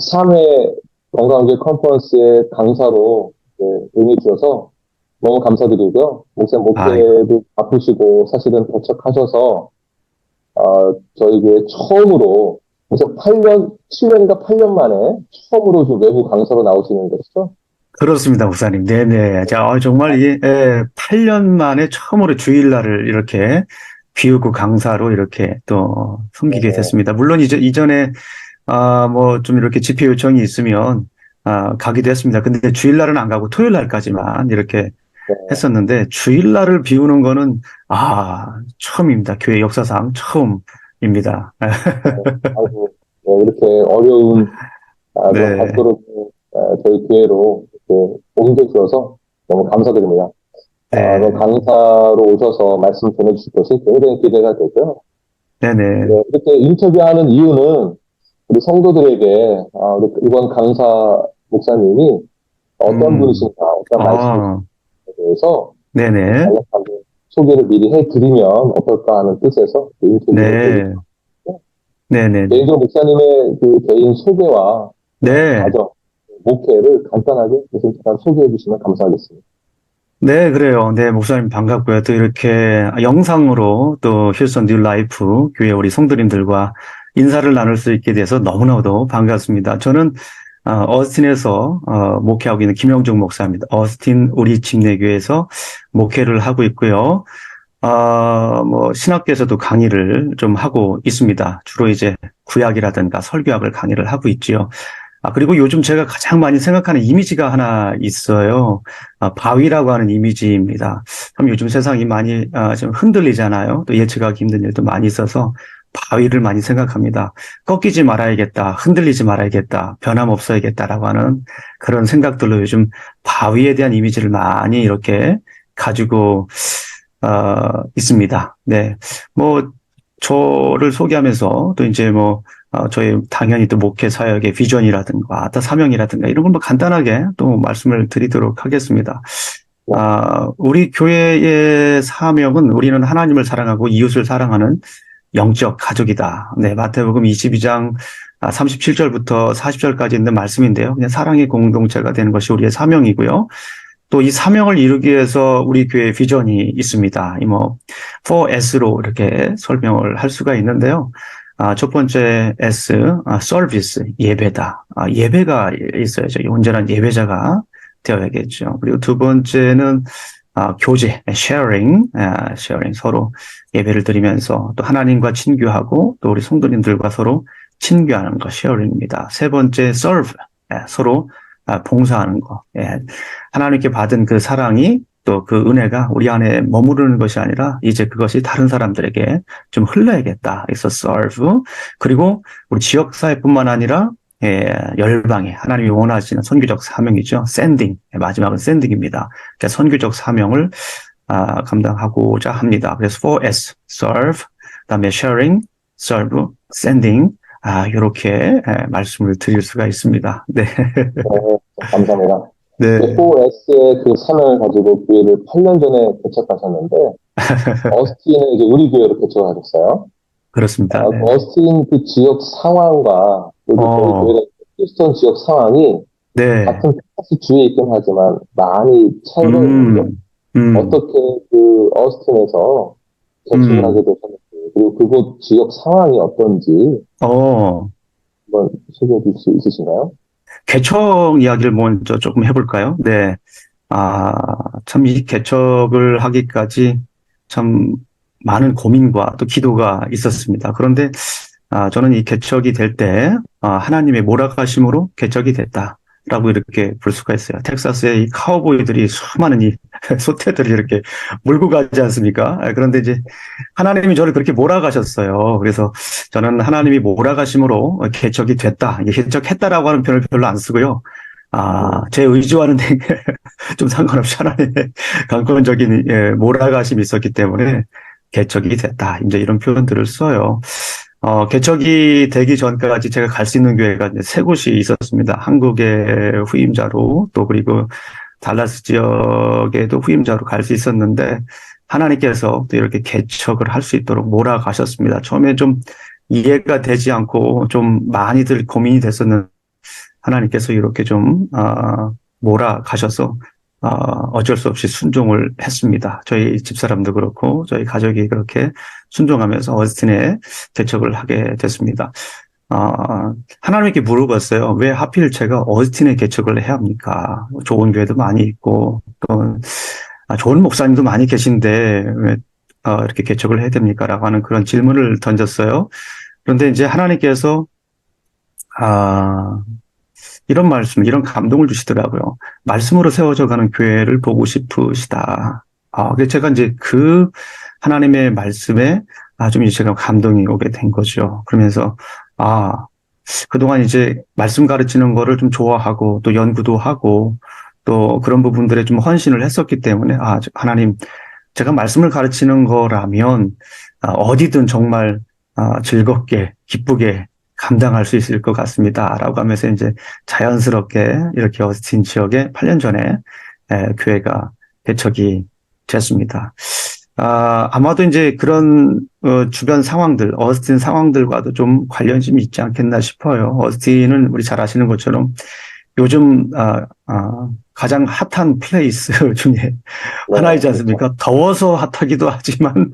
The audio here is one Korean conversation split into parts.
제3회 건강교육 컨퍼런스의 강사로 응해주셔서 너무 감사드리고요. 목사님 아이고, 목회도 바쁘시고 사실은 개척하셔서 저희 교회 처음으로 무려 8년, 7년인가 8년 만에 처음으로 좀 외부 강사로 나오시는 것이죠. 그렇습니다, 목사님. 네네. 자, 정말 이게, 8년 만에 처음으로 주일날을 이렇게 비우고 강사로 이렇게 또 섬기게 네, 됐습니다. 물론 이전에, 뭐 좀 이렇게 집회 요청이 있으면, 가기도 했습니다. 근데 주일날은 안 가고 토요일날까지만 이렇게 네, 했었는데, 주일날을 비우는 거는, 처음입니다. 교회 역사상 처음입니다. 아이고, 네, 이렇게 어려운 또 네. 받도록 저희 교회로 이렇게 옮겨주셔서 너무 감사드립니다. 그 네. 강사로 오셔서 말씀 전해주실 것이 굉장히 기대가 되고요. 네네. 네, 이렇게 인터뷰하는 이유는 우리 성도들에게 이번 강사 목사님이 어떤 음, 분이신가, 어떤 말씀이신가에 아, 대해서 네네. 간략하게 소개를 미리 해드리면 어떨까 하는 뜻에서 인터뷰를 해주셨습니다. 네. 네네네. 개인적으로 목사님의 그 개인 소개와 네. 과정, 목회를 간단하게 교수님 잠깐 소개해 주시면 감사하겠습니다. 네, 그래요. 네, 목사님 반갑고요. 또 이렇게 영상으로 또 휴스턴 뉴 라이프 교회 우리 성도님들과 인사를 나눌 수 있게 돼서 너무나도 반갑습니다. 저는 어스틴에서 목회하고 있는 김영중 목사입니다. 어스틴 우리 침례교회에서 목회를 하고 있고요. 뭐 신학교에서도 강의를 좀 하고 있습니다. 주로 이제 구약이라든가 설교학을 강의를 하고 있지요. 그리고 요즘 제가 가장 많이 생각하는 이미지가 하나 있어요. 바위라고 하는 이미지입니다. 참 요즘 세상이 많이 좀 흔들리잖아요. 또 예측하기 힘든 일도 많이 있어서 바위를 많이 생각합니다. 꺾이지 말아야겠다, 흔들리지 말아야겠다, 변함없어야겠다라고 하는 그런 생각들로 요즘 바위에 대한 이미지를 많이 이렇게 가지고 있습니다. 네. 뭐, 저를 소개하면서 또 이제 뭐, 저희 당연히 또 목회 사역의 비전이라든가, 또 사명이라든가 이런 걸 뭐 간단하게 또 말씀을 드리도록 하겠습니다. 네, 우리 교회의 사명은 우리는 하나님을 사랑하고 이웃을 사랑하는 영적 가족이다. 네, 마태복음 22장 37절부터 40절까지 있는 말씀인데요. 그냥 사랑의 공동체가 되는 것이 우리의 사명이고요. 또 이 사명을 이루기 위해서 우리 교회 비전이 있습니다. 이 뭐, 4S로 이렇게 설명을 할 수가 있는데요. 첫 번째 S, 서비스, 예배다. 예배가 있어야죠. 온전한 예배자가 되어야겠죠. 그리고 두 번째는 교제, sharing, 서로 예배를 드리면서 또 하나님과 친교하고 또 우리 성도님들과 서로 친교하는 것, sharing입니다. 세 번째, serve, 서로 봉사하는 거. 예. 하나님께 받은 그 사랑이 또 그 은혜가 우리 안에 머무르는 것이 아니라 이제 그것이 다른 사람들에게 좀 흘러야겠다. 그래서 serve. 그리고 우리 지역사회뿐만 아니라 열방에 하나님이 원하시는 선교적 사명이죠. sending. 마지막은 sending입니다. 그러니까 선교적 사명을 감당하고자 합니다. 그래서 4S, serve, 그다음에 sharing, serve, sending. 이렇게 말씀을 드릴 수가 있습니다. 네. 네, 감사합니다. 네. FOS의 그 사명을 가지고 교회를 8년 전에 개척하셨는데, 어스틴은 이제 우리 교회로 개척하셨어요. 그렇습니다. 그 네. 어스틴 그 지역 상황과 여기 저희 어, 교회는 휴스턴 지역 상황이 네. 같은 텍사스 주에 있긴 하지만 많이 차이가 있는데, 음, 음, 어떻게 그 어스틴에서 개척을 하게 음, 되셨는지, 그리고 그곳 지역 상황이 어떤지 어, 한번 소개해 줄 수 있으신가요? 개척 이야기를 먼저 조금 해볼까요? 네. 아, 참 이 개척을 하기까지 참 많은 고민과 또 기도가 있었습니다. 그런데 저는 이 개척이 될 때, 하나님의 몰아가심으로 개척이 됐다라고 이렇게 볼 수가 있어요. 텍사스의 이 카우보이들이 수많은 이 소태들이 이렇게 몰고 가지 않습니까? 그런데 이제 하나님이 저를 그렇게 몰아가셨어요. 그래서 저는 하나님이 몰아가심으로 개척이 됐다. 이게 개척했다라고 하는 표현을 별로 안 쓰고요. 음, 제 의지와는 좀 상관없이 하나님의 강권적인 몰아가심이 있었기 때문에 개척이 됐다. 이제 이런 표현들을 써요. 개척이 되기 전까지 제가 갈 수 있는 교회가 이제 세 곳이 있었습니다. 한국의 후임자로 또 그리고 달라스 지역에도 후임자로 갈 수 있었는데 하나님께서 또 이렇게 개척을 할 수 있도록 몰아가셨습니다. 처음에 좀 이해가 되지 않고 좀 많이들 고민이 됐었는데 하나님께서 이렇게 좀, 몰아가셔서, 어쩔 수 없이 순종을 했습니다. 저희 집사람도 그렇고, 저희 가족이 그렇게 순종하면서 어스틴의 개척을 하게 됐습니다. 하나님께 물어봤어요. 왜 하필 제가 어스틴의 개척을 해야 합니까? 좋은 교회도 많이 있고, 또, 좋은 목사님도 많이 계신데, 왜, 이렇게 개척을 해야 됩니까? 라고 하는 그런 질문을 던졌어요. 그런데 이제 하나님께서, 아, 이런 말씀, 이런 감동을 주시더라고요. 말씀으로 세워져 가는 교회를 보고 싶으시다. 그래서 제가 이제 그 하나님의 말씀에 좀 이제 제가 감동이 오게 된 거죠. 그러면서, 그동안 이제 말씀 가르치는 거를 좀 좋아하고 또 연구도 하고 또 그런 부분들에 좀 헌신을 했었기 때문에, 하나님, 제가 말씀을 가르치는 거라면, 어디든 정말, 즐겁게, 기쁘게 감당할 수 있을 것 같습니다. 라고 하면서 이제 자연스럽게 이렇게 어스틴 지역에 8년 전에 교회가 개척이 됐습니다. 아마도 이제 그런 주변 상황들, 어스틴 상황들과도 좀 관련이 좀 있지 않겠나 싶어요. 어스틴은 우리 잘 아시는 것처럼 요즘 가장 핫한 플레이스 중에 네, 하나이지 그렇죠. 않습니까? 더워서 핫하기도 하지만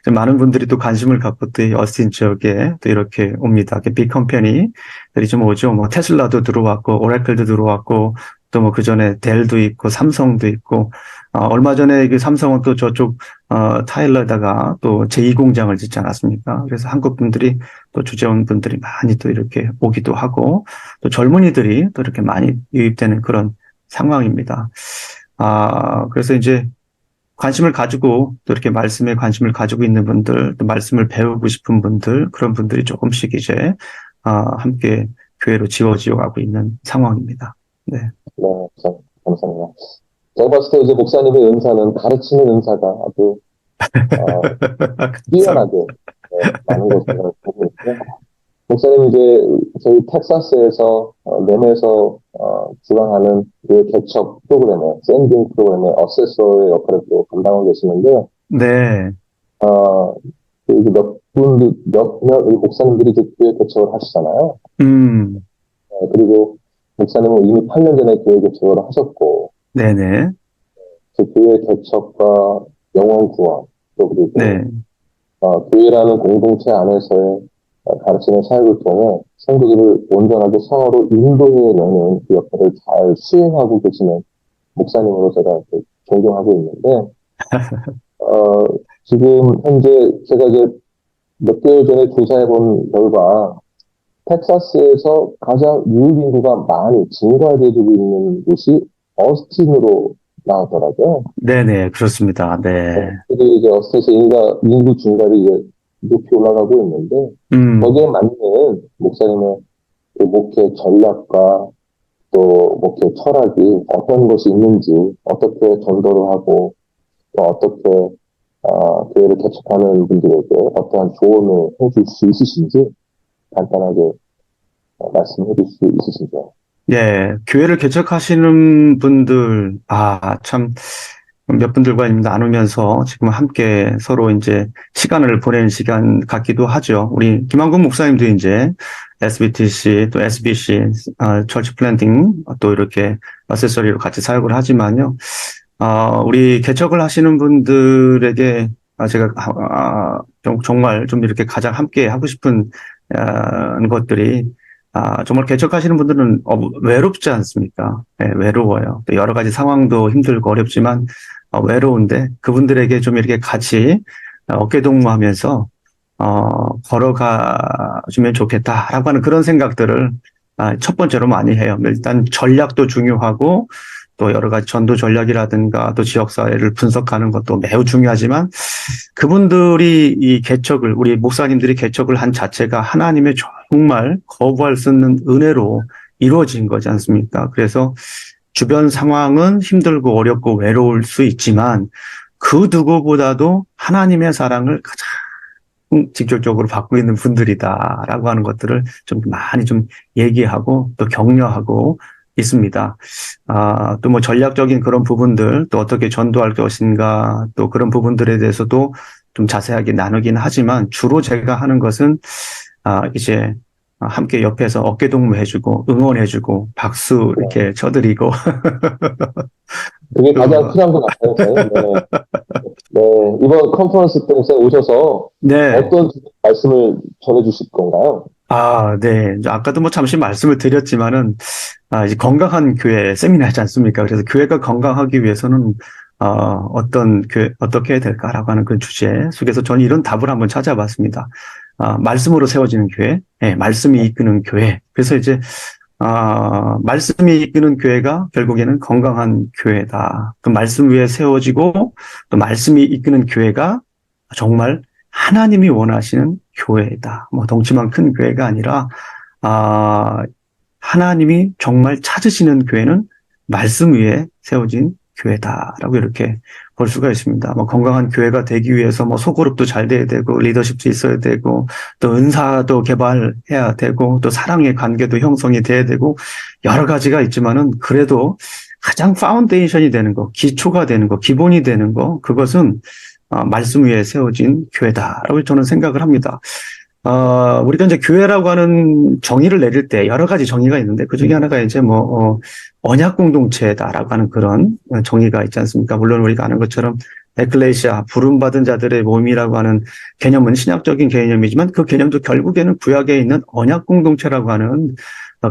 좀 많은 분들이 또 관심을 갖고 또 이 어스틴 지역에 또 이렇게 옵니다. 빅 컴퍼니들이 좀 오죠. 뭐 테슬라도 들어왔고 오래클도 들어왔고 또 뭐 그전에 델도 있고 삼성도 있고 얼마 전에 그 삼성은 또 저쪽 타일러에다가 또 제2공장을 짓지 않았습니까? 그래서 한국 분들이 또 주재원 분들이 많이 또 이렇게 오기도 하고 또 젊은이들이 또 이렇게 많이 유입되는 그런 상황입니다. 그래서 이제 관심을 가지고 또 이렇게 말씀에 관심을 가지고 있는 분들, 또 말씀을 배우고 싶은 분들, 그런 분들이 조금씩 이제 함께 교회로 지워지어 가고 있는 상황입니다. 네. 네, 감사합니다. 제가 봤을 때 이제 목사님의 은사는 가르치는 은사가 아주 뛰어나게 많은 것을 보고 있고, 목사님 이제 저희 텍사스에서 램에서 주관하는 그 개척 프로그램에 샌딩 프로그램의 어세서의 역할을 또 감당하고 계시는데 네. 그 몇몇 목사님들이 이제 교회 개척을 하시잖아요. 그리고 목사님은 이미 8년 전에 교회 개척을 하셨고, 네네. 그 교회 개척과 영혼 구원, 또 그리고 네. 교회라는 공동체 안에서의 가르치는 사역을 통해 성도들을 온전하게 성화로 인도해내는 그 역할을 잘 수행하고 계시는 목사님으로 제가 존경하고 있는데, 지금 현재 제가 이제 몇 개월 전에 조사해 본 결과, 텍사스에서 가장 유입 인구가 많이 증가되고 있는 곳이 어스틴으로 나왔더라고요. 네네. 그렇습니다. 네. 그래서 이제 어스틴에서 인구 증가율이 이제 높이 올라가고 있는데, 거기에 맞는 목사님의 그 목회 전략과 또 목회 철학이 어떤 것이 있는지, 어떻게 전도를 하고, 또 어떻게 교회를 개척하는 분들에게 어떠한 조언을 해줄 수 있으신지 간단하게 말씀해 줄 수 있으신가요? 예, 교회를 개척하시는 분들, 참, 몇 분들과 나누면서 지금 함께 서로 이제 시간을 보내는 시간 같기도 하죠. 우리 김한국 목사님도 이제 SBTC 또 SBC, 처치 플랜팅 또 이렇게 어세서리로 같이 사역을 하지만요. 우리 개척을 하시는 분들에게 제가 정말 좀 이렇게 가장 함께 하고 싶은 것들이 정말 개척하시는 분들은 외롭지 않습니까? 네, 외로워요. 또 여러 가지 상황도 힘들고 어렵지만 외로운데 그분들에게 좀 이렇게 같이 어깨동무하면서 걸어가 주면 좋겠다라고 하는 그런 생각들을 첫 번째로 많이 해요. 일단 전략도 중요하고 또 여러 가지 전도 전략이라든가 또 지역사회를 분석하는 것도 매우 중요하지만 그분들이 이 개척을, 우리 목사님들이 개척을 한 자체가 하나님의 정말 거부할 수 없는 은혜로 이루어진 거지 않습니까? 그래서 주변 상황은 힘들고 어렵고 외로울 수 있지만 그 누구보다도 하나님의 사랑을 가장 직접적으로 받고 있는 분들이다라고 하는 것들을 좀 많이 좀 얘기하고 또 격려하고 있습니다. 또 뭐 전략적인 그런 부분들, 또 어떻게 전도할 것인가, 또 그런 부분들에 대해서도 좀 자세하게 나누긴 하지만 주로 제가 하는 것은 이제 함께 옆에서 어깨동무해주고 응원해주고 박수 네. 이렇게 쳐드리고 그게 가장 또 필요한 것 같아요, 저는. 네. 네. 이번 컨퍼런스 때 목사님 오셔서 네. 어떤 말씀을 전해주실 건가요? 네. 이제 아까도 뭐 잠시 말씀을 드렸지만은, 이제 건강한 교회 세미나지 않습니까? 그래서 교회가 건강하기 위해서는, 어떻게 해야 될까라고 하는 그 주제 속에서 저는 이런 답을 한번 찾아봤습니다. 말씀으로 세워지는 교회, 말씀이 이끄는 교회. 그래서 이제, 말씀이 이끄는 교회가 결국에는 건강한 교회다. 그 말씀 위에 세워지고, 또 말씀이 이끄는 교회가 정말 하나님이 원하시는 교회다. 뭐 덩치만 큰 교회가 아니라 하나님이 정말 찾으시는 교회는 말씀 위에 세워진 교회다라고 이렇게 볼 수가 있습니다. 뭐 건강한 교회가 되기 위해서 뭐 소그룹도 잘 돼야 되고 리더십도 있어야 되고 또 은사도 개발해야 되고 또 사랑의 관계도 형성이 돼야 되고 여러 가지가 있지만은 그래도 가장 파운데이션이 되는 거, 기초가 되는 거, 기본이 되는 거 그것은 말씀 위에 세워진 교회다라고 저는 생각을 합니다. 우리가 이제 교회라고 하는 정의를 내릴 때 여러 가지 정의가 있는데 그 중에 하나가 이제 언약 공동체다라고 하는 그런 정의가 있지 않습니까? 물론 우리가 아는 것처럼 에클레시아, 부름받은 자들의 몸이라고 하는 개념은 신약적인 개념이지만 그 개념도 결국에는 구약에 있는 언약 공동체라고 하는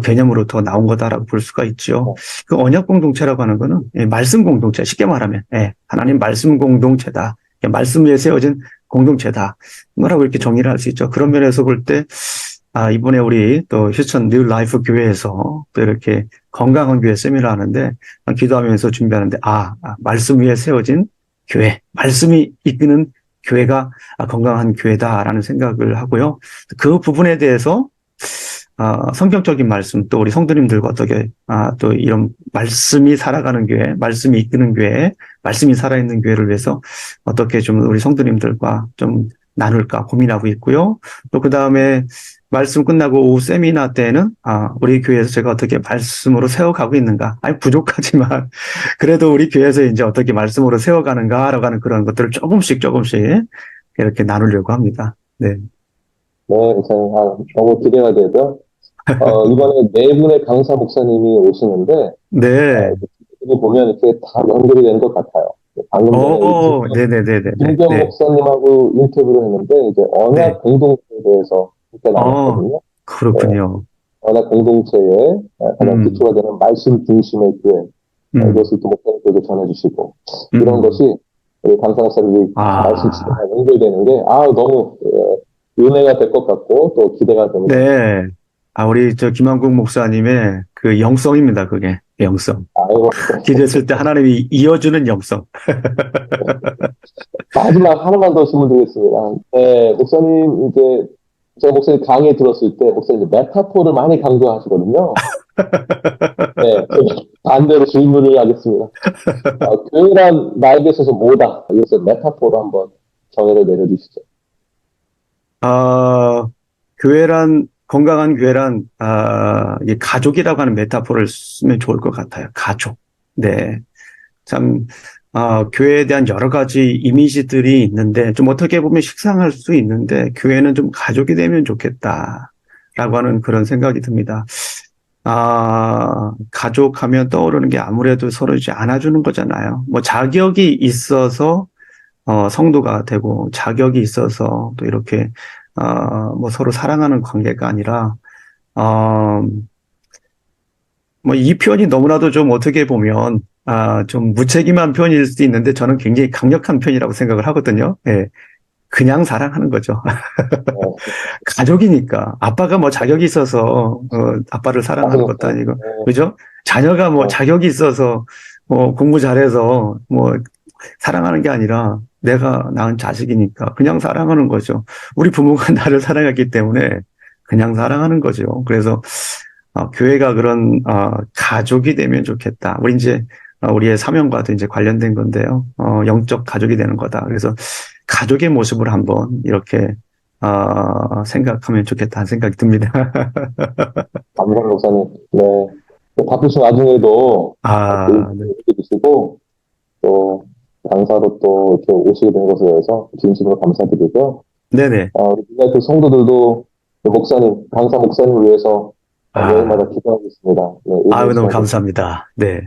개념으로부터 나온 거다라고 볼 수가 있죠. 그 언약 공동체라고 하는 거는 말씀 공동체, 쉽게 말하면 하나님 말씀 공동체다. 말씀 위에 세워진 공동체다. 뭐라고 이렇게 정의를 할 수 있죠. 그런 면에서 볼 때, 이번에 우리 또 휴스턴 뉴 라이프 교회에서 또 이렇게 건강한 교회 세미나 하는데, 기도하면서 준비하는데, 말씀 위에 세워진 교회, 말씀이 이끄는 교회가 건강한 교회다라는 생각을 하고요. 그 부분에 대해서 성경적인 말씀, 또 우리 성도님들과 어떻게, 또 이런 말씀이 살아가는 교회, 말씀이 이끄는 교회, 말씀이 살아있는 교회를 위해서 어떻게 좀 우리 성도님들과 좀 나눌까 고민하고 있고요. 또 그 다음에 말씀 끝나고 오후 세미나 때는, 우리 교회에서 제가 어떻게 말씀으로 세워가고 있는가. 부족하지만, 그래도 우리 교회에서 이제 어떻게 말씀으로 세워가는가라고 하는 그런 것들을 조금씩 이렇게 나누려고 합니다. 네. 네, 목사님. 너무 기대가 되죠? 이번에 네 분의 강사 목사님이 오시는데, 네. 이거 보면 이렇게 다 연결이 되는 것 같아요. 방금 전에 우리 네네네네네. 김경 네. 목사님하고 인터뷰를 했는데, 이제 네. 언약 공동체에 대해서 함께 나눴거든요. 네, 그렇군요. 언약 공동체의 가장 음, 기초가 되는 말씀 중심의 교회, 음, 이것을 또 목사님께서 전해주시고, 이런 음. 것이 우리 강사 목사님이 말씀 아, 치다가 연결되는 게, 너무 은혜가 될 것 같고, 또 기대가 됩니다. 네. 우리 김한국 목사님의 그 영성입니다, 그게. 영성. 아이고, 기도했을 때 하나님이 이어주는 영성. 마지막 하나만 더 질문 드리겠습니다. 네, 목사님, 이제, 제가 목사님 강의 들었을 때, 목사님 메타포를 많이 강조하시거든요. 네, 제가 반대로 질문을 하겠습니다. 교회란 나에게 있어서 뭐다? 이것을 메타포로 한번 정의를 내려주시죠. 건강한 교회란, 이 가족이라고 하는 메타포를 쓰면 좋을 것 같아요. 가족. 네. 참, 교회에 대한 여러 가지 이미지들이 있는데, 좀 어떻게 보면 식상할 수 있는데, 교회는 좀 가족이 되면 좋겠다라고 하는 그런 생각이 듭니다. 가족 하면 떠오르는 게 아무래도 서로 이제 안아주는 거잖아요. 뭐 자격이 있어서, 성도가 되고, 자격이 있어서 또 이렇게, 뭐 서로 사랑하는 관계가 아니라, 어, 뭐 이 표현이 너무나도 좀 어떻게 보면 좀 무책임한 표현일 수도 있는데 저는 굉장히 강력한 표현이라고 생각을 하거든요. 예. 그냥 사랑하는 거죠. 어, 가족이니까 아빠가 뭐 자격이 있어서 아빠를 사랑하는 맞아요. 것도 아니고 그죠? 자녀가 뭐 어, 자격이 있어서 뭐 공부 잘해서 뭐 사랑하는 게 아니라 내가 낳은 자식이니까 그냥 사랑하는 거죠. 우리 부모가 나를 사랑했기 때문에 그냥 사랑하는 거죠. 그래서 교회가 그런 가족이 되면 좋겠다. 우리 이제 우리의 사명과도 이제 관련된 건데요. 영적 가족이 되는 거다. 그래서 가족의 모습을 한번 이렇게 생각하면 좋겠다는 생각이 듭니다. 감사합니다, 목사님. 네. 바쁘신 와중에도 또 네. 인터뷰 해주시고, 또 강사로 또 이렇게 오시게 된 것에 대해서 진심으로 감사드리고요. 네네. 우리 그 성도들도 목사님, 강사 목사님을 위해서 매일마다 기도하고 있습니다. 네, 아유, 너무 일본에서 감사합니다. 네.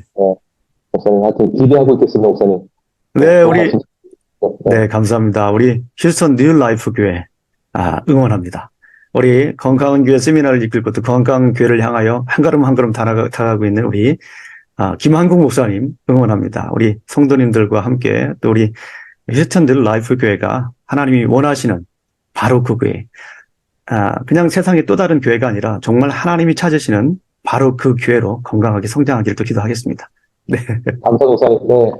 목사님, 하여튼 기대하고 있겠습니다, 목사님. 네, 우리, 고맙습니다. 네, 감사합니다. 우리 휴스턴 뉴 라이프 교회, 응원합니다. 우리 건강한 교회 세미나를 이끌고 또 건강한 교회를 향하여 한 걸음 한 걸음 다가가고 있는 우리, 김한국 목사님 응원합니다. 우리 성도님들과 함께 또 우리 휴스턴 뉴 라이프 교회가 하나님이 원하시는 바로 그 교회, 그냥 세상의 또 다른 교회가 아니라 정말 하나님이 찾으시는 바로 그 교회로 건강하게 성장하기를 또 기도하겠습니다. 네. 감사 목사님, 네.